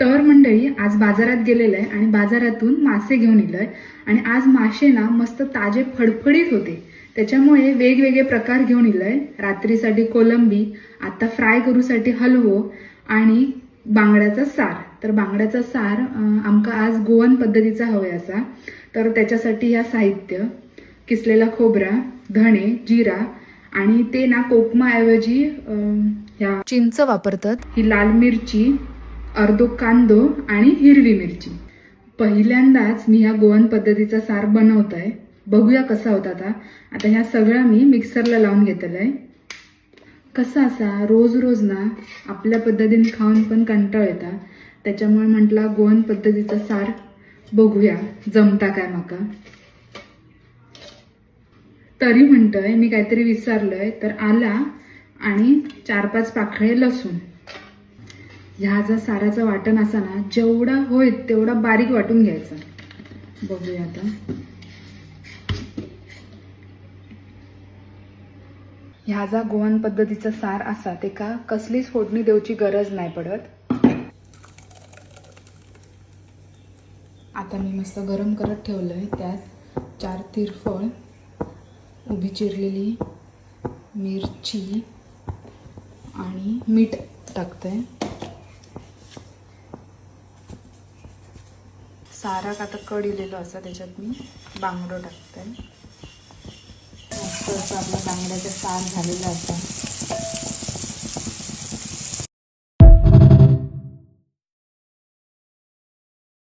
तर मंडळी आज बाजारात गेलेलं आहे आणि बाजारातून मासे घेऊन इलोय आणि आज मासे ना मस्त ताजे फडफडीत होते, त्याच्यामुळे वेगवेगळे प्रकार घेऊन इलोय. रात्रीसाठी कोलंबी, आता फ्राय करूसाठी हलवो आणि बांगड्याचा सार. तर बांगड्याचा सार आमका आज गोवन पद्धतीचा हवे असा, तर त्याच्यासाठी ह्या साहित्य किसलेला खोबरा, धणे, जिरा आणि ते ना कोकमाऐवजी ह्या चिंच वापरतात. ही लाल मिरची, अर्धो कांदो आणि हिरवी मिरची. पहिल्यांदाच मी ह्या गोवन पद्धतीचा सार बनवत आहे. बघूया कसा होता आता ह्या सगळं मी मिक्सरला लावून घेतलंय. कसा असा रोज रोज ना आपल्या पद्धतीने खाऊन पण कंटाळ येता, त्याच्यामुळे म्हटला गोवन पद्धतीचा सार बघूया जमता काय माका. तरी म्हणतोय मी काहीतरी विसरलोय, तर आला आणि 4-5 पाकळे लसूण. ह्या जर साराचं वाटण असा ना जेवढा होईल तेवढा बारीक वाटून घ्यायचा. बघूया आता. ह्या जा गोवन पद्धतीचा सार असा ते का कसलीच फोडणी देऊची गरज नाही पडत. आता मी मस्त गरम करत ठेवलंय. त्यात 4 तिरफळ, उभी चिरलेली मिरची आणि मीठ टाकते. साराक आता कड इलेलो असा त्याच्यात मी बांगडो टाकते. मस्त असं आपला बांगड्याचा सार झालेला असा.